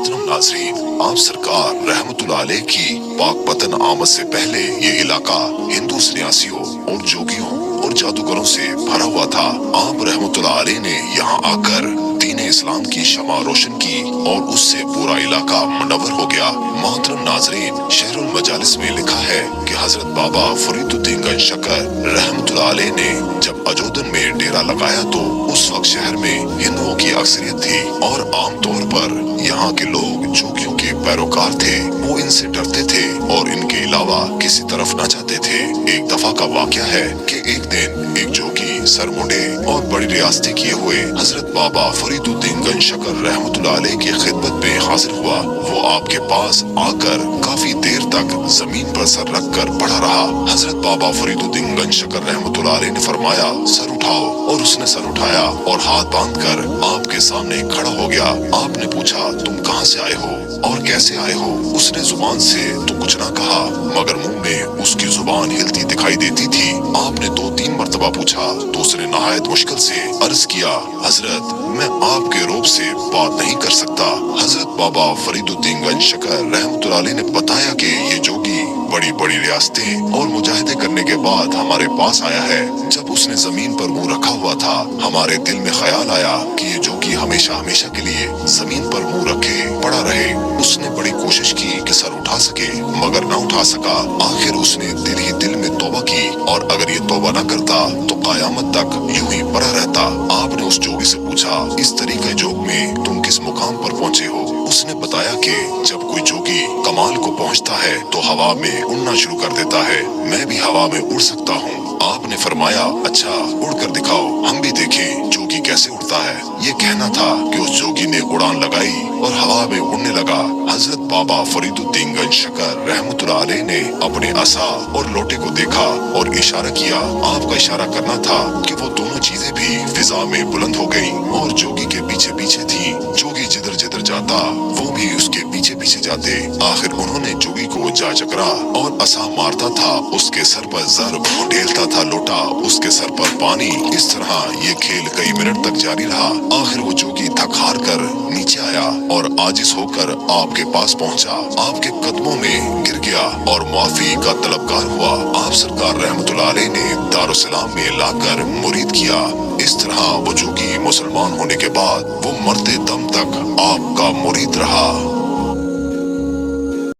नाज़रीन, आप सरकार रहमतुल्लाह अलैह की पाक वतन आमद से पहले ये इलाका हिंदू सन्यासियों और जोगियों और जादूगरों से भरा हुआ था। आप रहमतुल्लाह अलैह ने यहाँ आकर दीन इस्लाम की शमा रोशन की और उससे पूरा इलाका मुनव्वर हो गया। मोहतरम नाज़रीन, शहरुल मजालिस में लिखा है कि हजरत बाबा फरीदुद्दीन गंजशकर रहमतुल्लाह अलैह ने जब अजोदन में डेरा लगाया तो उस वक्त शहर में हिंदुओं की अक्सरियत थी और आम तौर पर यहाँ के लोग जोगियों के पैरोकार थे। वो इनसे डरते थे और इनके अलावा किसी तरफ न जाते थे। एक दफा का वाकया है कि एक दिन एक जोगी सर मुंडे और बड़ी रियासती किए हुए हजरत बाबा फरीदुद्दीन गंजशकर रहमतुल्लाह अलैह की खिदमत में हाजिर हुआ। वो आपके पास आकर काफी देर तक जमीन पर सर रख कर पड़ा रहा। हजरत बाबा फरीदुद्दीन गंजशकर रहमतुल्लाह अलैह ने फरमाया, सर उठाओ, और उसने सर उठाया और हाथ बांध कर आपके सामने खड़ा हो गया। आपने पूछा, तुम कहाँ से आए हो और कैसे आए हो? उसने जुबान से तो कुछ ना कहा, मगर मुंह में उसकी जुबान हिलती दिखाई देती थी। आपने 2-3 मर्तबा पूछा तो उसने नहायत मुश्किल से अर्ज किया, हजरत मैं आपके रूप से बात नहीं कर सकता। हजरत बाबा फरीदुद्दीन गंजशकर रहमतुल्लाह अलैह ने बताया कि ये जोगी बड़ी बड़ी रियासतें और मुजाहिदे करने के बाद हमारे पास आया है। जब उसने जमीन पर मुंह रखा हुआ था, हमारे दिल में ख्याल आया कि ये जोगी हमेशा हमेशा के लिए जमीन पर मुंह रखे पड़ा रहे। उसने बड़ी कोशिश की कि सर उठा सके, मगर न उठा सका। आखिर उसने दिल ही दिल में तौबा की, और अगर ये तौबा न करता तो कयामत तक यूं ही पड़ा रहता। आपने उस जोगी से पूछा, इस तरीके जोग में तुम किस मुकाम पर पहुँचे हो? उसने बताया कि जब कोई जोगी कमाल को पहुँचता है तो हवा में उड़ना शुरू कर देता है। मैं भी हवा में उड़ सकता हूँ। आपने फरमाया, अच्छा उड़कर दिखाओ, हम भी देखें जोगी कैसे उड़ता है। ये कहना था कि उस जोगी ने उड़ान लगाई और हवा में उड़ने लगा। हजरत बाबा फरीदुद्दीन गंजशकर रहमतुल्लाह अलैह ने अपने असा और लोटे को देखा और इशारा किया। आपका इशारा करना था कि वो दोनों चीजें भी फिजा में बुलंद हो गयी और जोगी के पीछे पीछे थी। जोगी जिधर जिधर जाता वो भी उसके पीछे पीछे जाते। आखिर उन्होंने जोगी को जा चकरा और असा मारता था, उसके सर पर ज़र्ब, ढेलता था लोटा, उसके सर पर पानी। इस तरह ये खेल कई मिनट तक जारी रहा। आखिर वो जोगी थक हार कर नीचे आया और आजिज होकर आपके पास पहुंचा, आपके कदमों में गिर गया और माफी का तलबगार हुआ। आप सरकार रहमतुल्लाह अलैह ने दारुस्सलाम में लाकर मुरीद किया। इस तरह वो जोगी मुसलमान होने के बाद वो मरते दम तक आपका मुरीद रहा।